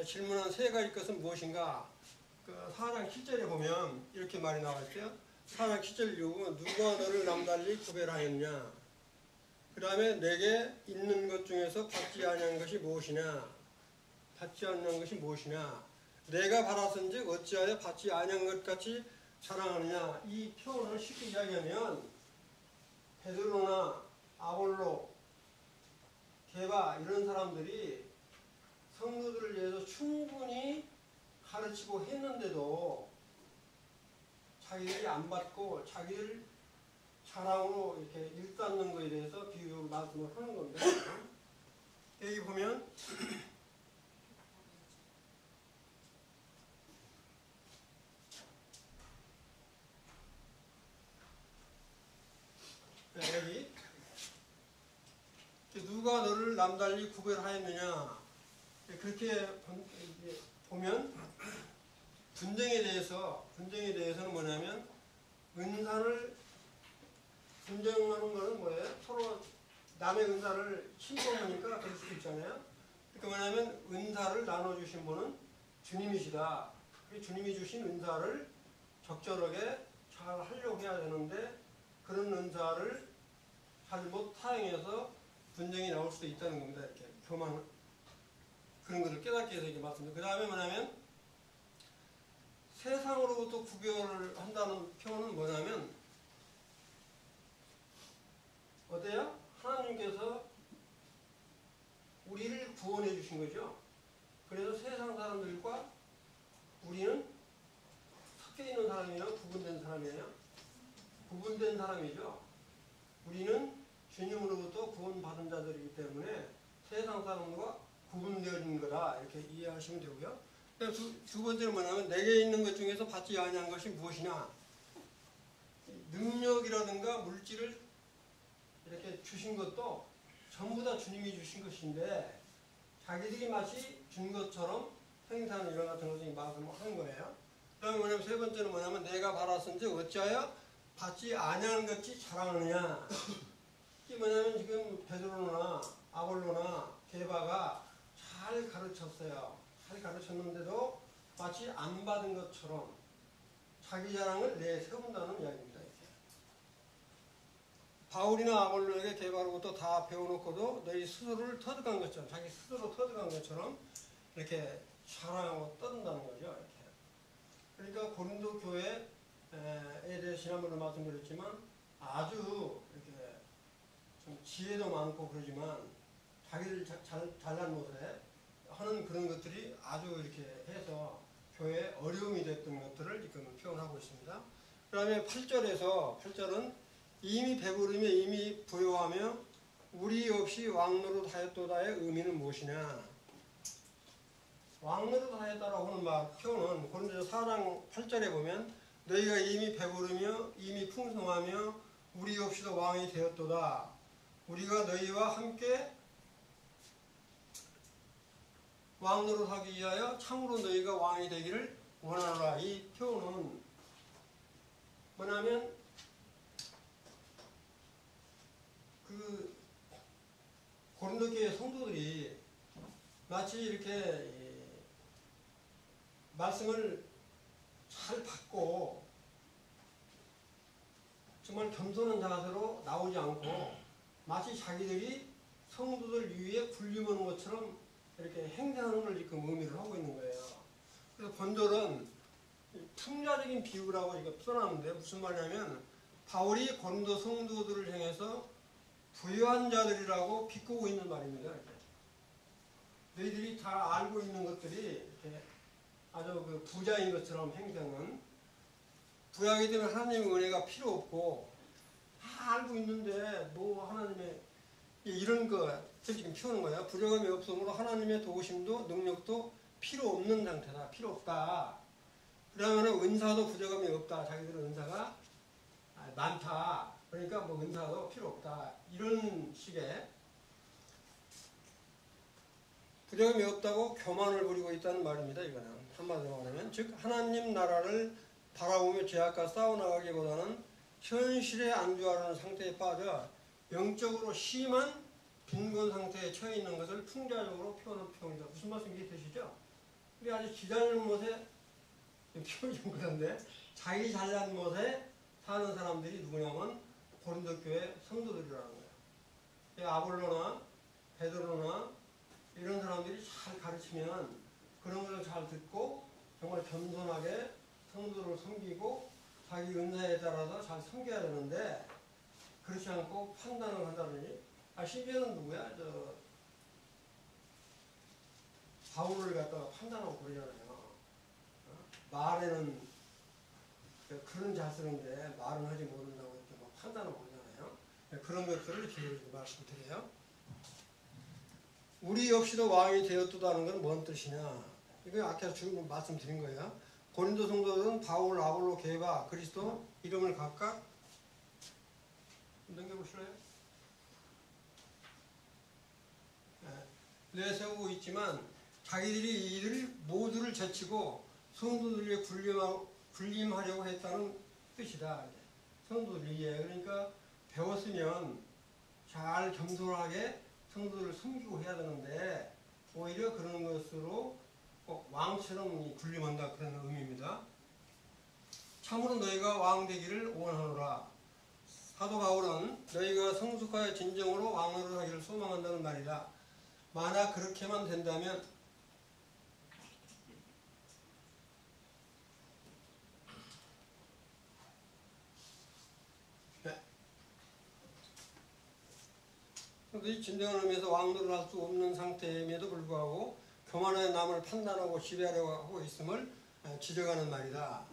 질문한 세 가지 것은 무엇인가? 그 4장 7절에 보면 이렇게 말이 나와 있어요. 4장 7절 이후 누가 너를 남달리 구별하였냐? 그 다음에 내게 있는 것 중에서 받지 아니한 것이 무엇이냐? 받지 않는 것이 무엇이냐? 내가 받았은즉 어찌하여 받지 아니한 것 같이 자랑하느냐? 이 표현을 쉽게 이야기하면 베드로나 아볼로, 게바 이런 사람들이 성도들을 위해서 충분히 가르치고 했는데도 자기들이 안 받고 자기들 자랑으로 이렇게 일삼는 것에 대해서 비유 말씀을 하는 겁니다. 여기 보면 여기 누가 너를 남달리 구별하였느냐 그렇게 보면 분쟁에 대해서는 뭐냐면 은사를 분쟁하는 거는 뭐예요? 서로 남의 은사를 침범하니까 그럴 수도 있잖아요. 그러니까 뭐냐면 은사를 나눠주신 분은 주님이시다. 주님이 주신 은사를 적절하게 잘 하려고 해야 되는데 그런 은사를 잘못 사용해서 분쟁이 나올 수도 있다는 겁니다. 이렇게 교만 그런 것을 깨닫게 해서 이렇게 말씀드립니다. 그 다음에 뭐냐면 세상으로부터 구별을 한다는 표현은 뭐냐면 어때요? 하나님께서 우리를 구원해 주신 거죠. 그래서 세상 사람들과 우리는 섞여 있는 사람이에요? 구분된 사람이에요? 구분된 사람이죠. 우리는 주님으로부터 구원받은 자들이기 때문에 세상 사람과 구분되어진 거다. 이렇게 이해하시면 되고요. 두 번째는 뭐냐면 내게 있는 것 중에서 받지 아니한 것이 무엇이냐. 능력이라든가 물질을 이렇게 주신 것도 전부 다 주님이 주신 것인데 자기들이 마치 준 것처럼 행사는 이런 같은 것을 말씀을 하는 거예요. 그 다음에 뭐냐면 세 번째는 뭐냐면 내가 받았은즉 어찌하여 받지 아니하는 것이 자랑하느냐. 이게 뭐냐면 지금 베드로나 아볼로나 게바가 잘 가르쳤어요. 잘 가르쳤는데도 마치 안 받은 것처럼 자기 자랑을 내세운다는 이야기입니다. 바울이나 아볼로에게 게바로부터 다 배워놓고도 너희 스스로를 터득한 것처럼 자기 스스로 터득한 것처럼 이렇게 자랑하고 떠든다는 거죠. 이렇게. 그러니까 고린도 교회에 대해 지난번에 말씀드렸지만 아주 이렇게 좀 지혜도 많고 그러지만 자기들 잘난 못해 하는 그런 것들이 아주 이렇게 해서 교회에 어려움이 됐던 것들을 지금 표현하고 있습니다. 그 다음에 8절은 이미 배부르며 이미 부요하며 우리 없이 왕노릇하였도다의 의미는 무엇이냐. 왕노릇 하였다라고 하는 표현은 고린도서 4장 8절에 보면 너희가 이미 배부르며 이미 풍성하며 우리 없이도 왕이 되었도다. 우리가 너희와 함께 왕노릇 하기 위하여 참으로 너희가 왕이 되기를 원하노라. 이 표현은 뭐냐면 그 고린도 교회 성도들이 마치 이렇게 말씀을 잘 받고 정말 겸손한 자세로 나오지 않고 마치 자기들이 성도들 위에 군림하는 것처럼 이렇게 행세하는 걸 지금 의미를 하고 있는 거예요. 그래서 본절은 풍자적인 비유라고 이거 써놨는데 무슨 말이냐면 바울이 고린도 성도들을 향해서 부유한 자들이라고 비꼬고 있는 말입니다. 이렇게. 너희들이 다 알고 있는 것들이 이렇게 아주 그 부자인 것처럼 행세하는 부하게 되면 하나님의 은혜가 필요 없고 다 알고 있는데 뭐 하나님의 이런 거 지금 피우는 거야. 부족함이 없으므로 하나님의 도우심도 능력도 필요 없는 상태다. 필요 없다. 그러면 은사도 부족함이 없다. 자기들은 은사가 많다. 그러니까 뭐 은사도 필요 없다. 이런 식의 부족함이 없다고 교만을 부리고 있다는 말입니다. 이거는 한마디로 말하면 즉 하나님 나라를 바라보며 죄악과 싸워나가기보다는 현실에 안주하려는 상태에 빠져 영적으로 심한 빈곤 상태에 처해 있는 것을 풍자적으로 표현한 표현이다. 무슨 말씀 이해되시죠? 우리 아주 기자님 못에 표현이 좀 그런데 자기 잘난 못에 사는 사람들이 누구냐면 고린도 교회 성도들이라는 거예요. 아볼로나 베드로나 이런 사람들이 잘 가르치면 그런 걸 잘 듣고 정말 겸손하게 성도를 섬기고 자기 은사에 따라서 잘 섬겨야 되는데 그렇지 않고 판단을 한다더니 심지어는 누구야? 바울을 갖다가 판단하고 그러잖아요. 말에는 글은 잘 쓰는데 말은 하지 못한다고 이렇게 막 판단하고 그러잖아요. 그런 것들을 이렇게 말씀드려요. 우리 역시도 왕이 되었다는 건 뭔 뜻이냐? 이거 아까 지금 말씀드린 거예요. 고린도 성도들은 바울, 아볼로, 게바, 그리스도 이름을 각각 넘겨보실래요? 내세우고 있지만 자기들이 이들 모두를 제치고 성도들에게 군림하려고 했다는 뜻이다. 성도들 위해. 그러니까 배웠으면 잘 겸손하게 성도들을 섬기고 해야 되는데 오히려 그런 것으로 꼭 왕처럼 군림한다 그런 의미입니다. 참으로 너희가 왕 되기를 원하노라. 사도 바울은 너희가 성숙하여 진정으로 왕으로 하기를 소망한다는 말이다. 만약 그렇게만 된다면 이 진정한 의미에서 왕노를 할 수 없는 상태임에도 불구하고 교만하여 남을 판단하고 지배하려고 하고 있음을 지적하는 말이다.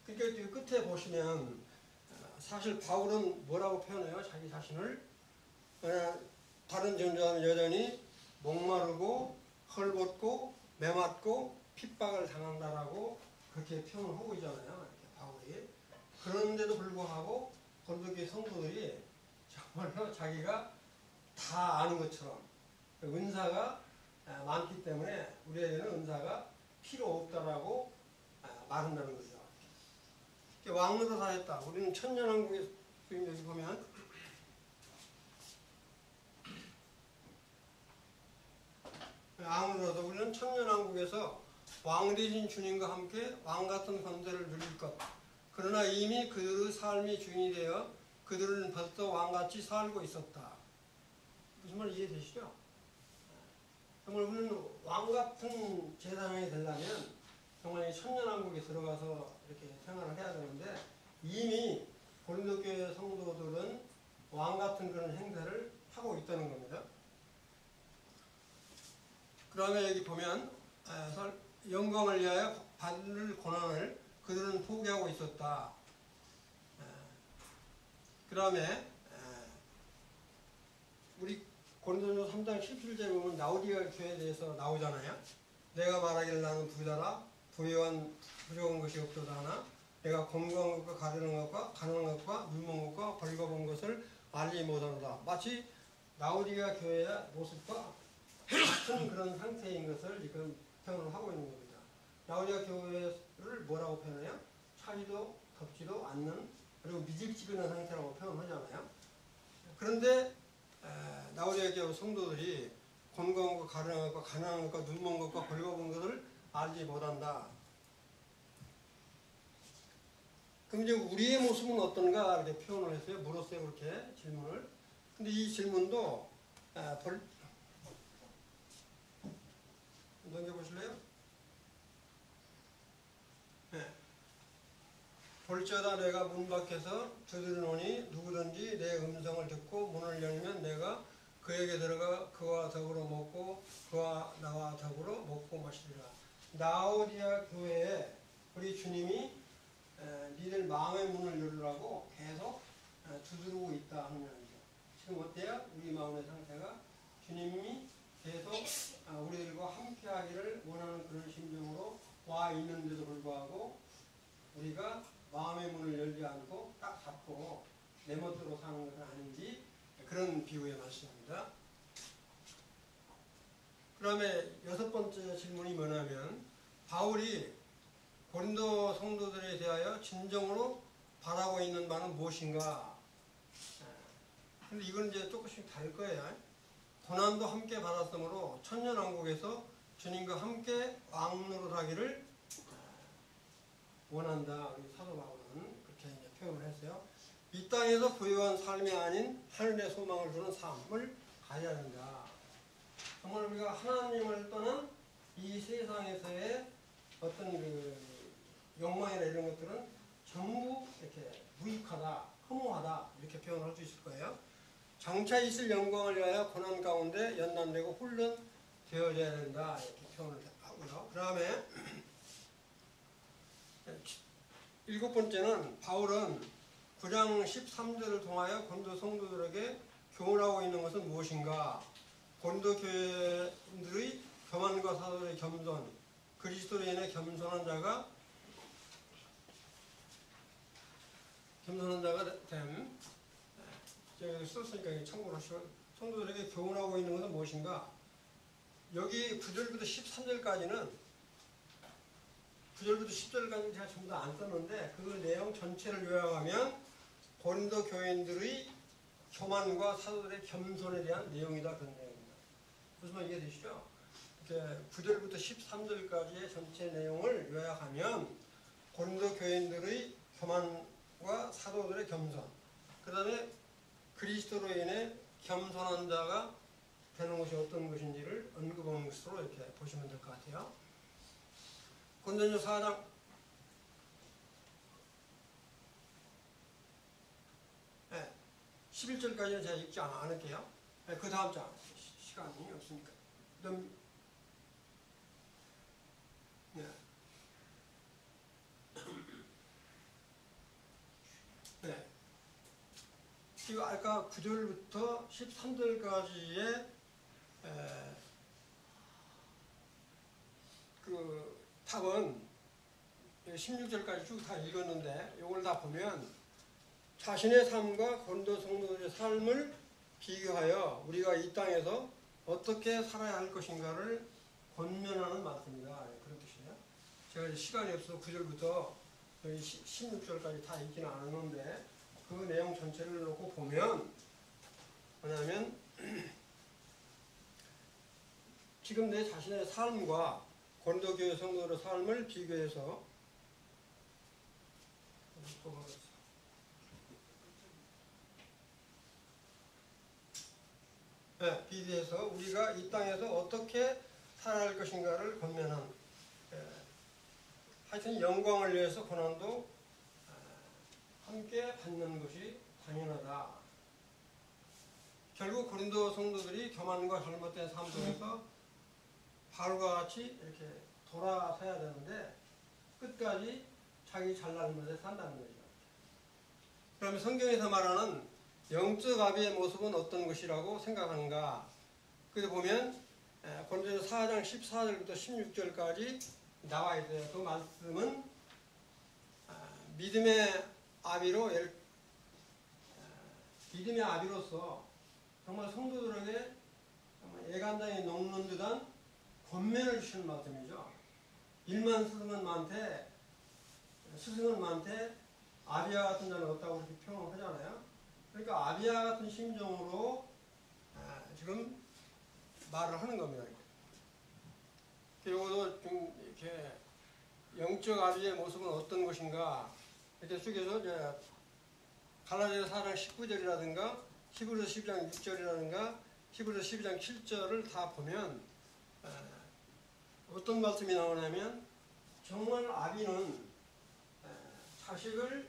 그러니까 끝에 보시면 사실 바울은 뭐라고 표현해요? 자기 자신을 다른 전자는 여전히 목마르고 헐벗고 매맞고 핍박을 당한다라고 그렇게 표현을 하고 있잖아요. 이렇게 바울이. 그런데도 불구하고 고린도 성도들이 정말로 자기가 다 아는 것처럼 은사가 많기 때문에 우리에게는 은사가 필요 없다라고 말한다는 거죠. 왕노릇 하였다. 우리는 천년왕국에 여기 보면 왕으로서 우리는 천년왕국에서 왕 되신 주님과 함께 왕같은 권세를 누릴 것. 그러나 이미 그들의 삶이 주인이 되어 그들은 벌써 왕같이 살고 있었다. 무슨 말 이해되시죠? 정말 우리는 왕같은 제사장이 되려면 정말 이 천년왕국에 들어가서 이렇게 생활을 해야 되는데 이미 고린도 교회 성도들은 왕같은 그런 행세를 하고 있다는 겁니다. 그러면 여기 보면 영광을 위하여 받을 고난을 그들은 포기하고 있었다. 그 다음에 우리 고린도전서 3장 17절에 보면 라오디가 교회에 대해서 나오잖아요. 내가 말하기를 나는 부자라 부유한 부족한 것이 없도다 하나 내가 건강한 것과 가르는 것과 가난한 것과 물먹은 것과 벌거벗은 것을 알지 못한다. 마치 라오디가 교회의 모습과 같은 그런 상태인 것을 지금 표현을 하고 있는 겁니다. 라오디가 교회를 뭐라고 표현해요? 차지도 덥지도 않는 그리고 미질지근한 상태라고 표현하잖아요. 그런데 라오디가 교회 성도들이 건강한 것, 가난한 것과 가난한 것과 눈먼 것과 벌거벗은 것을 알지 못한다. 그럼 이제 우리의 모습은 어떤가 이렇게 표현을 했어요. 물었어요. 그렇게 질문을. 근데 이 질문도 넘겨보실래요? 네. 볼지어다 내가 문 밖에서 두드리노니 누구든지 내 음성을 듣고 문을 열면 내가 그에게 들어가 그와 더불어 먹고 그와 나와 더불어 먹고 마시리라. 라오디아 교회에 우리 주님이 니들 마음의 문을 열으라고 계속 두드리고 있다 하는 얘기죠. 지금 어때요? 우리 마음의 상태가 주님이 계속 우리들과 함께하기를 원하는 그런 심정으로 와 있는데도 불구하고 우리가 마음의 문을 열지 않고 딱 닫고 내 멋대로 사는 것은 아닌지 그런 비유의 말씀입니다. 그 다음에 6번째 질문이 뭐냐면 바울이 고린도 성도들에 대하여 진정으로 바라고 있는 바는 무엇인가? 근데 이건 이제 조금씩 다를 거예요. 고난도 함께 받았으므로 천년왕국에서 주님과 함께 왕노릇하기를 원한다. 우리 사도 바울은 그렇게 이제 표현을 했어요. 이 땅에서 부유한 삶이 아닌 하늘의 소망을 주는 삶을 가져야 된다. 정말 우리가 하나님을 떠난 이 세상에서의 어떤 그 욕망이나 이런 것들은 전부 이렇게 무익하다, 허무하다 이렇게 표현을 할 수 있을 거예요. 장차 있을 영광을 위하여 고난 가운데 연단되고 훈련되어져야 된다 이렇게 표현을 하고요. 그 다음에 7번째는 바울은 9장 13절을 통하여 고린도 성도들에게 교훈하고 있는 것은 무엇인가? 고린도 교회인들의 교만과 사도의 겸손, 그리스도로 인해 겸손한 자가 됨. 제가 여기 썼으니까 참고를 하시고 성도들에게 교훈하고 있는 것은 무엇인가? 여기 9절부터 13절까지는 9절부터 10절까지 제가 전부 다 안 썼는데 그 내용 전체를 요약하면 고린도 교인들의 교만과 사도들의 겸손에 대한 내용이다 그런 내용입니다. 무슨 말 이해되시죠? 이렇게 9절부터 13절까지의 전체 내용을 요약하면 고린도 교인들의 교만과 사도들의 겸손, 그 다음에 그리스도로 인해 겸손한 자가 되는 것이 어떤 것인지를 언급한 것으로 이렇게 보시면 될 것 같아요. 고린도전서 4장 11절까지는 제가 읽지 않을게요. 그 다음 장 시간이 없으니까. 네. 지금 아까 9절부터 13절까지의 그 답은 16절까지 쭉 다 읽었는데 이걸 다 보면 자신의 삶과 고린도 성도들의 삶을 비교하여 우리가 이 땅에서 어떻게 살아야 할 것인가를 권면하는 말씀이다. 그런 뜻이에요. 제가 이제 시간이 없어서 9절부터 16절까지 다 읽지는 않았는데 그 내용 전체를 놓고 보면 뭐냐면 지금 내 자신의 삶과 고린도 교회 성도들의 삶을 비교해서 비교해서 우리가 이 땅에서 어떻게 살아야 할 것인가를 권면한 하여튼 영광을 위해서 고난도 함께 받는 것이 당연하다. 결국 고린도 성도들이 교만과 잘못된 삶 속에서 바울과 같이 이렇게 돌아서야 되는데 끝까지 자기 잘나는 것에 산다는 거죠. 그러면 성경에서 말하는 영적 아비의 모습은 어떤 것이라고 생각하는가? 그래 보면 고린도서 4장 14절부터 16절까지 나와 있어요. 그 말씀은 믿음의 아비로서 정말 성도들에게 정말 예간장에 녹는 듯한 권면을 주시는 말씀이죠. 일만 스승은 많대 아비와 같은 자는 없다고 그렇게 표현을 하잖아요. 그러니까 아비와 같은 심정으로 지금 말을 하는 겁니다. 이것도 좀 이렇게 영적 아비의 모습은 어떤 것인가 이렇게 숙여서 갈라디아서 4장 19절이라든가 히브리서 12장 6절이라든가 히브리서 12장 7절을 다 보면 어떤 말씀이 나오냐면 정말 아비는 자식을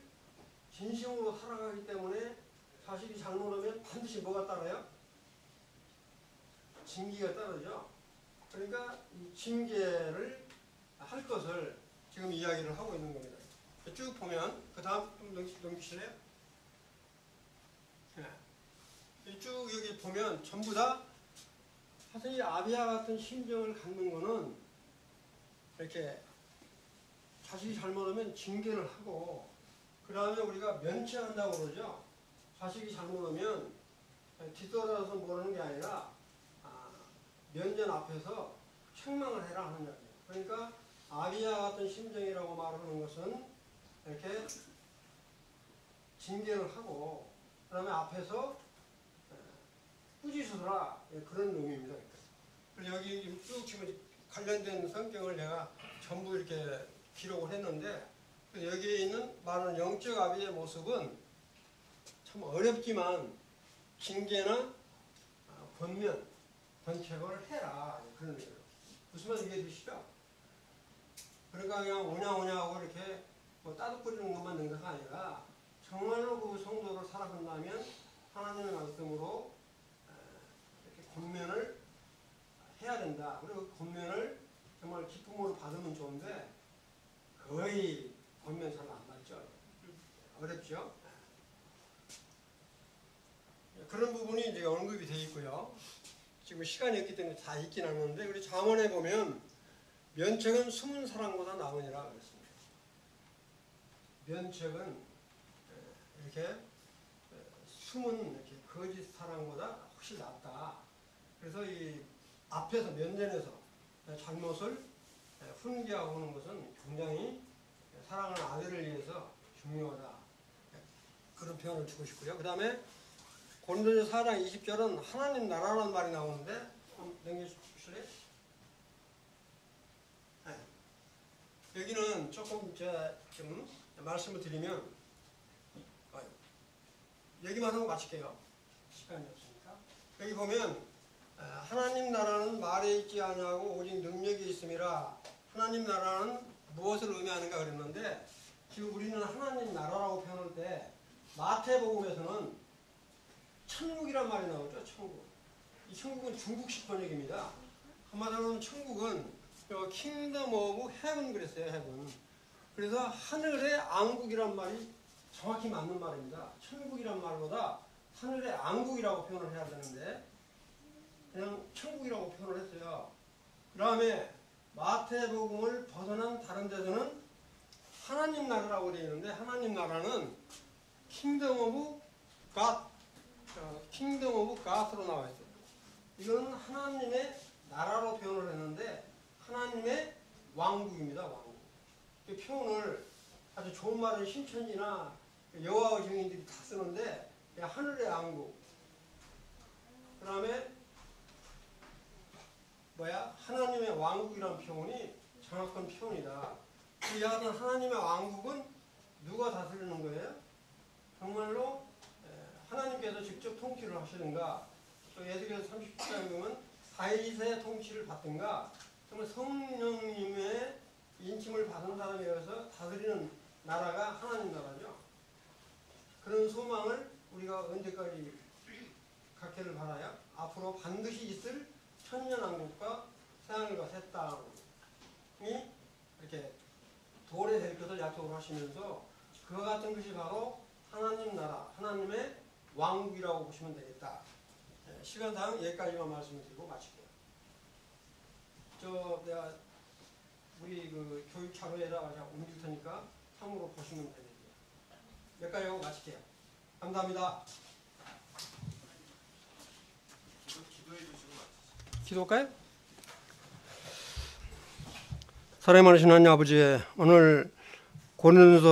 진심으로 사랑하기 때문에 자식이 잘못하면 반드시 뭐가 따라요? 징계가 따르죠. 그러니까 이 징계를 할 것을 지금 이야기를 하고 있는 겁니다. 쭉 보면 그 다음 좀 넘기실래요? 네. 쭉 여기 보면 전부 다 사실 이 아비와 같은 심정을 갖는 거는 이렇게 자식이 잘못하면 징계를 하고 그 다음에 우리가 면체한다고 그러죠. 자식이 잘못하면 뒤돌아서 모르는 게 아니라 면전 앞에서 책망을 해라 하는 이야기예요. 그러니까 아비와 같은 심정이라고 말하는 것은 이렇게 징계를 하고 그 다음에 앞에서 꾸짖으라 그런 의미입니다. 그래서 여기 쭉 지금 관련된 성경을 내가 전부 이렇게 기록을 했는데 여기에 있는 말하는 영적 아비의 모습은 참 어렵지만 징계나 권면, 권책을 해라 그런 의미예요. 무슨 말인지 이해되시죠? 그러니까 그냥 오냐 하고 이렇게 뭐 따뜻거리는 것만 능사가 아니라 정말로 그 성도를 살아간다면 하나님의 말씀으로 이렇게 권면을 해야 된다. 그리고 그 권면을 정말 기쁨으로 받으면 좋은데 거의 권면 잘 안 받죠. 어렵죠. 그런 부분이 이제 언급이 되어 있고요. 지금 시간이 없기 때문에 다 읽긴 않는데 우리 잠언에 보면 면책은 숨은 사랑보다 나으니라 그랬습니다. 면책은 이렇게 숨은 이렇게 거짓 사랑보다 훨씬 낫다. 그래서 이 앞에서 면전에서 잘못을 훈계하고 오는 것은 굉장히 사랑하는 아들을 위해서 중요하다. 그런 표현을 주고 싶고요. 그 다음에 고린도서 4장 20절은 하나님 나라라는 말이 나오는데 한번 넘겨주실래요? 네. 여기는 조금 좀 말씀을 드리면 여기만 하고 마칠게요. 시간이 없으니까. 여기 보면 하나님 나라는 말에 있지 아니하고 오직 능력이 있음이라. 하나님 나라는 무엇을 의미하는가 그랬는데 지금 우리는 하나님 나라라고 표현할 때 마태복음에서는 천국이란 말이 나오죠. 천국. 이 천국은 중국식 번역입니다. 한마디로 천국은 킹덤 오브 헤븐 그랬어요. 헤븐. 그래서 하늘의 앙국이란 말이 정확히 맞는 말입니다. 천국이란 말보다 하늘의 앙국이라고 표현을 해야 되는데 그냥 천국이라고 표현을 했어요. 그 다음에 마태복음을 벗어난 다른 데서는 하나님 나라라고 되어 있는데 하나님 나라는 킹덤 오브 갓, 킹덤 오브 갓으로 나와 있어요. 이거는 하나님의 나라로 표현을 했는데 하나님의 왕국입니다. 왕국. 이 표현을 아주 좋은 말은 신천지나 여호와의 증인들이 다 쓰는데 하늘의 왕국. 그 다음에 하나님의 왕국이라는 표현이 정확한 표현이다. 이 같은 하나님의 왕국은 누가 다스리는 거예요? 정말로 하나님께서 직접 통치를 하시든가 또 에스겔 30장에 보면 다윗의 통치를 받든가 정말 성령님의 인침을 받은 사람이어서 다스리는 나라가 하나님 나라죠. 그런 소망을 우리가 언제까지 갖기를 바라요? 앞으로 반드시 있을 천년왕국과 새하늘과 새 땅이 이렇게 도래될 것을 약속을 하시면서 그와 같은 것이 바로 하나님 나라, 하나님의 왕국이라고 보시면 되겠다. 시간상 여기까지만 말씀드리고 마칠게요. 내가 우리 그 교육 자료에다 옮길 테니까 참고로 보시면 됩니다. 여기까지 하고 마칠게요. 감사합니다. 기도해 주시고 마치시죠. 기도할까요? 사랑이 많으신 하나님 아버지, 오늘 고린도서